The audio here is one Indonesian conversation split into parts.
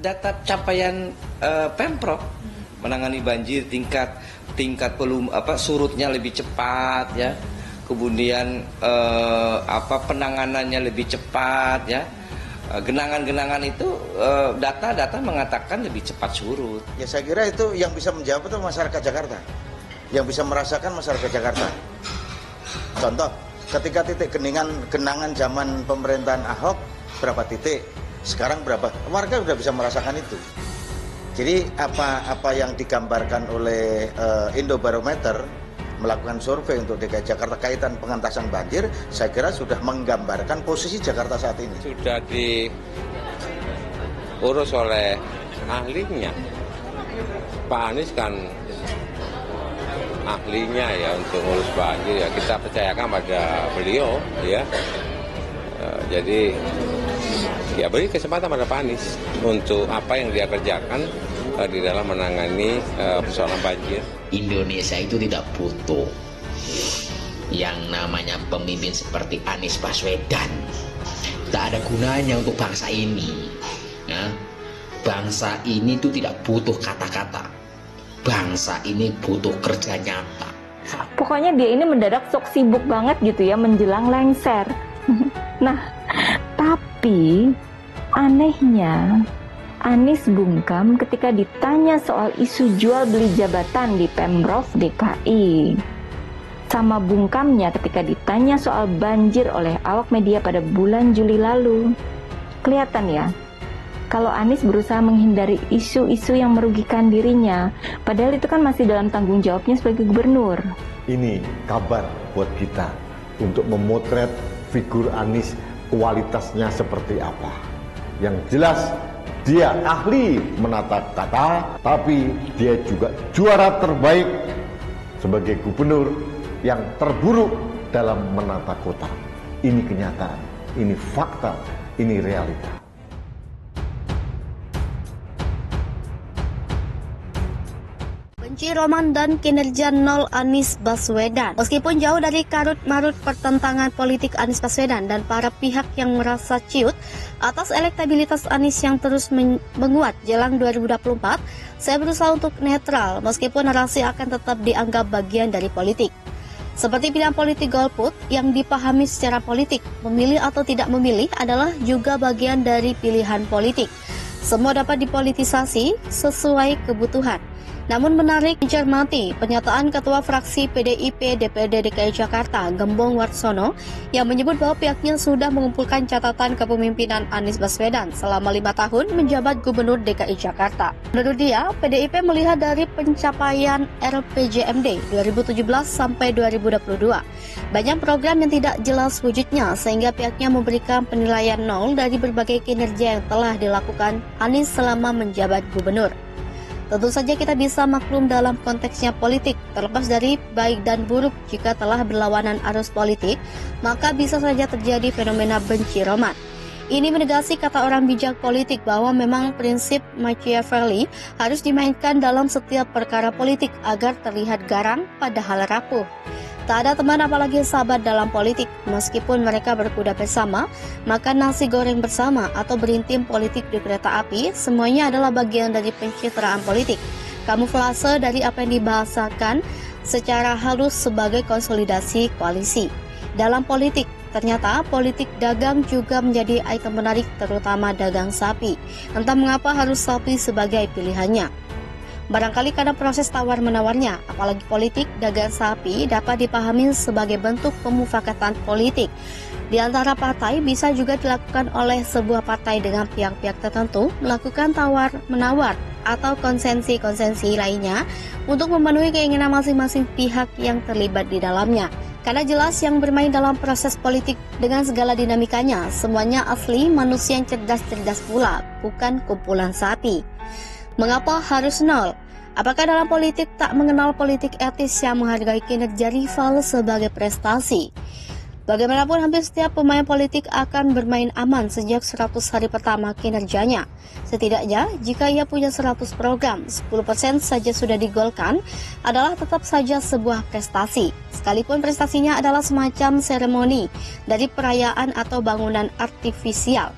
data capaian Pemprov menangani banjir, tingkat surutnya lebih cepat ya. Kemudian penanganannya lebih cepat ya. Genangan-genangan itu data mengatakan lebih cepat surut. Ya saya kira itu yang bisa menjawab itu masyarakat Jakarta. Yang bisa merasakan masyarakat Jakarta. Contoh, ketika titik genangan zaman pemerintahan Ahok berapa titik, sekarang berapa, warga sudah bisa merasakan itu. Jadi apa yang digambarkan oleh Indobarometer melakukan survei untuk DKI Jakarta kaitan pengentasan banjir, saya kira sudah menggambarkan posisi Jakarta saat ini. Sudah diurus oleh ahlinya. Pak Anies kan ahlinya ya untuk ngurus banjir, ya kita percayakan pada beliau ya. Jadi ya beri kesempatan pada Pak Anies untuk apa yang dia kerjakan di dalam menangani persoalan banjir. Indonesia itu tidak butuh yang namanya pemimpin seperti Anies Baswedan. Tak ada gunanya untuk bangsa ini. Ya. Bangsa ini itu tidak butuh kata-kata. Bangsa ini butuh kerja nyata. Pokoknya dia ini mendadak sok sibuk banget gitu ya menjelang lengser. Nah, tapi anehnya Anies bungkam ketika ditanya soal isu jual beli jabatan di Pemprov DKI. Sama bungkamnya ketika ditanya soal banjir oleh awak media pada bulan Juli lalu. Kelihatan ya, kalau Anies berusaha menghindari isu-isu yang merugikan dirinya, padahal itu kan masih dalam tanggung jawabnya sebagai gubernur. Ini kabar buat kita untuk memotret figur Anies, kualitasnya seperti apa. Yang jelas, dia ahli menata kata, tapi dia juga juara terbaik sebagai gubernur yang terburuk dalam menata kota. Ini kenyataan, ini fakta, ini realita. Benci roman dan kinerja nol Anies Baswedan. Meskipun jauh dari karut-marut pertentangan politik Anies Baswedan dan para pihak yang merasa ciut atas elektabilitas Anies yang terus menguat jelang 2024, saya berusaha untuk netral meskipun narasi akan tetap dianggap bagian dari politik. Seperti pilihan politik golput yang dipahami secara politik, memilih atau tidak memilih adalah juga bagian dari pilihan politik. Semua dapat dipolitisasi sesuai kebutuhan. Namun menarik dicermati pernyataan Ketua Fraksi PDIP DPRD DKI Jakarta, Gembong Warsono, yang menyebut bahwa pihaknya sudah mengumpulkan catatan kepemimpinan Anies Baswedan selama 5 tahun menjabat Gubernur DKI Jakarta. Menurut dia, PDIP melihat dari pencapaian RPJMD 2017 sampai 2022. Banyak program yang tidak jelas wujudnya sehingga pihaknya memberikan penilaian 0 dari berbagai kinerja yang telah dilakukan Anies selama menjabat Gubernur. Tentu saja kita bisa maklum dalam konteksnya politik, terlepas dari baik dan buruk jika telah berlawanan arus politik, maka bisa saja terjadi fenomena benci roman. Ini menegasi kata orang bijak politik bahwa memang prinsip Machiavelli harus dimainkan dalam setiap perkara politik agar terlihat garang padahal rapuh. Tak ada teman apalagi sahabat dalam politik, meskipun mereka berkuda bersama, makan nasi goreng bersama atau berintim politik di kereta api, semuanya adalah bagian dari pencitraan politik. Kamuflase dari apa yang dibahasakan secara halus sebagai konsolidasi koalisi. Dalam politik, ternyata politik dagang juga menjadi item menarik, terutama dagang sapi. Entah mengapa harus sapi sebagai pilihannya. Barangkali karena proses tawar-menawarnya, apalagi politik dagang sapi dapat dipahami sebagai bentuk pemufakatan politik. Di antara partai bisa juga dilakukan oleh sebuah partai dengan pihak-pihak tertentu melakukan tawar-menawar atau konsensi-konsensi lainnya untuk memenuhi keinginan masing-masing pihak yang terlibat di dalamnya. Karena jelas yang bermain dalam proses politik dengan segala dinamikanya, semuanya asli manusia yang cerdas-cerdas pula, bukan kumpulan sapi. Mengapa harus nol? Apakah dalam politik tak mengenal politik etis yang menghargai kinerja rival sebagai prestasi? Bagaimanapun hampir setiap pemain politik akan bermain aman sejak 100 hari pertama kinerjanya. Setidaknya jika ia punya 100 program, 10% saja sudah digolkan adalah tetap saja sebuah prestasi. Sekalipun prestasinya adalah semacam seremoni dari perayaan atau bangunan artifisial.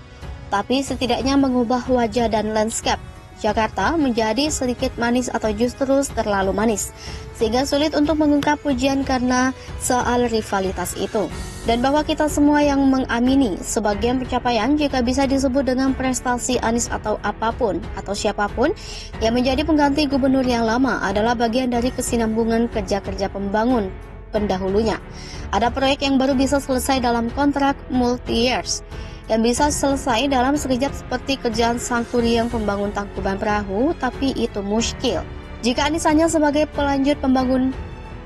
tapi setidaknya mengubah wajah dan landscape Jakarta menjadi sedikit manis atau justru terlalu manis, sehingga sulit untuk mengungkap pujian karena soal rivalitas itu. Dan bahwa kita semua yang mengamini sebagian pencapaian jika bisa disebut dengan prestasi Anies atau apapun atau siapapun yang menjadi pengganti gubernur yang lama adalah bagian dari kesinambungan kerja-kerja pembangun pendahulunya. Ada proyek yang baru bisa selesai dalam kontrak multi-years, yang bisa selesai dalam sekejap seperti kerjaan Sangkuri yang pembangun tangkuban perahu, tapi itu muskil. Jika Anies hanya sebagai pelanjut pembangun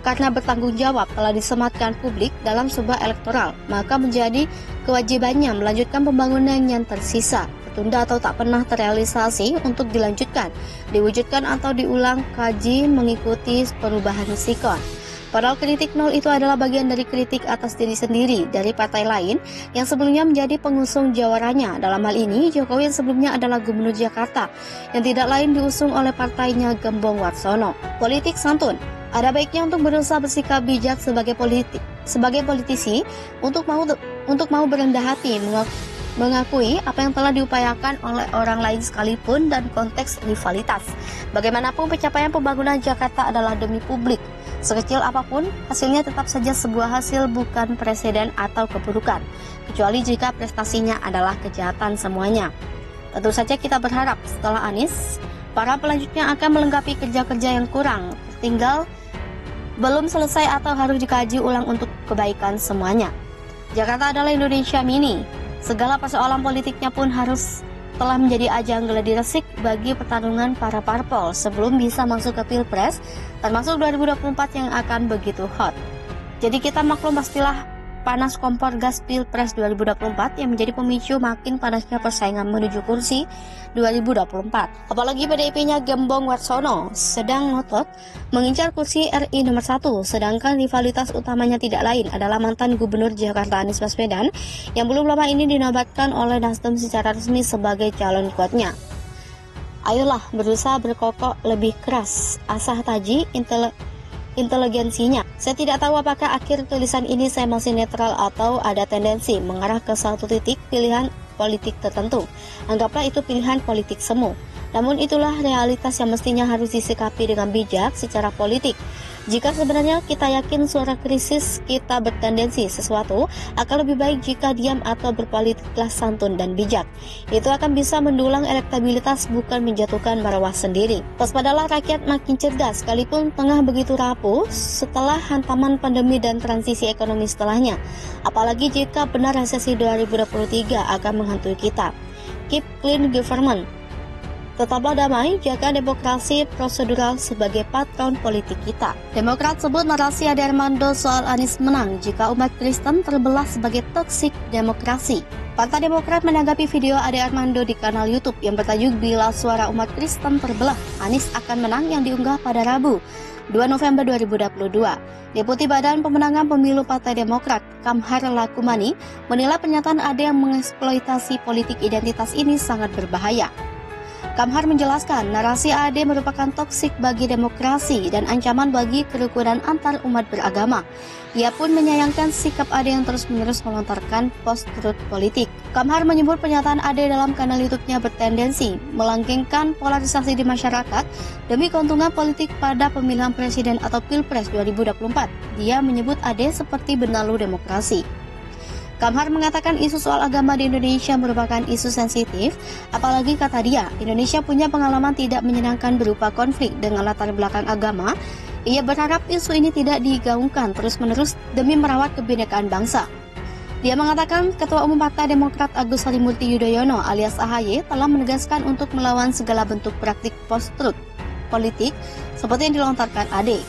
karena bertanggung jawab telah disematkan publik dalam sebuah elektoral, maka menjadi kewajibannya melanjutkan pembangunan yang tersisa, tertunda atau tak pernah terrealisasi untuk dilanjutkan, diwujudkan atau diulang kaji mengikuti perubahan sikon. Padahal kritik nol itu adalah bagian dari kritik atas diri sendiri dari partai lain yang sebelumnya menjadi pengusung jawarannya. Dalam hal ini, Jokowi yang sebelumnya adalah Gubernur Jakarta yang tidak lain diusung oleh partainya Gembong Warsono. Politik santun. Ada baiknya untuk berusaha bersikap bijak sebagai politisi untuk mau berendah hati mengakui apa yang telah diupayakan oleh orang lain sekalipun dan konteks rivalitas. Bagaimanapun pencapaian pembangunan Jakarta adalah demi publik. Sekecil apapun, hasilnya tetap saja sebuah hasil, bukan presiden atau keburukan, kecuali jika prestasinya adalah kejahatan semuanya. Tentu saja kita berharap setelah Anies, para pelanjutnya akan melengkapi kerja-kerja yang kurang, tinggal belum selesai atau harus dikaji ulang untuk kebaikan semuanya. Jakarta adalah Indonesia mini. Segala persoalan politiknya pun harus telah menjadi ajang gladi resik bagi pertarungan para parpol sebelum bisa masuk ke Pilpres, termasuk 2024 yang akan begitu hot. Jadi kita maklum pastilah panas kompor gas Pilpres 2024 yang menjadi pemicu makin panasnya persaingan menuju kursi 2024. Apalagi PDIP-nya Gembong Warsono sedang ngotot mengincar kursi RI nomor 1, sedangkan rivalitas utamanya tidak lain adalah mantan Gubernur Jakarta Anies Baswedan yang belum lama ini dinobatkan oleh Nasdem secara resmi sebagai calon kuatnya. Ayolah berusaha berkokok lebih keras, asah taji inteligensinya. Saya tidak tahu apakah akhir tulisan ini saya masih netral atau ada tendensi mengarah ke satu titik pilihan politik tertentu. Anggaplah itu pilihan politik semu. Namun itulah realitas yang mestinya harus disikapi dengan bijak secara politik. Jika sebenarnya kita yakin suara krisis kita bertendensi sesuatu, akan lebih baik jika diam atau berpolitiklah santun dan bijak. Itu akan bisa mendulang elektabilitas, bukan menjatuhkan marwah sendiri. Waspadalah rakyat makin cerdas sekalipun tengah begitu rapuh setelah hantaman pandemi dan transisi ekonomi setelahnya. Apalagi jika benar resesi 2023 akan menghantui kita. Keep clean government. Tetaplah damai, jaga demokrasi prosedural sebagai patron politik kita. Demokrat sebut narasi Ade Armando soal Anies menang jika umat Kristen terbelah sebagai toksik demokrasi. Partai Demokrat menanggapi video Ade Armando di kanal YouTube yang bertajuk Bila Suara Umat Kristen Terbelah, Anies akan menang yang diunggah pada Rabu, 2 November 2022. Deputi Badan Pemenangan Pemilu Partai Demokrat, Kamhar Lakumani, menilai pernyataan Ade yang mengeksploitasi politik identitas ini sangat berbahaya. Kamhar menjelaskan narasi AD merupakan toksik bagi demokrasi dan ancaman bagi kerukunan antar umat beragama. Ia pun menyayangkan sikap AD yang terus-menerus melontarkan post-truth politik. Kamhar menyebut pernyataan AD dalam kanal YouTube-nya bertendensi melanggengkan polarisasi di masyarakat demi keuntungan politik pada pemilihan presiden atau Pilpres 2024. Dia menyebut AD seperti benalu demokrasi. Kamhar mengatakan isu soal agama di Indonesia merupakan isu sensitif, apalagi kata dia, Indonesia punya pengalaman tidak menyenangkan berupa konflik dengan latar belakang agama. Ia berharap isu ini tidak digaungkan terus-menerus demi merawat kebinekaan bangsa. Dia mengatakan Ketua Umum Partai Demokrat Agus Harimurti Yudhoyono alias AHY telah menegaskan untuk melawan segala bentuk praktik post-truth politik seperti yang dilontarkan AD.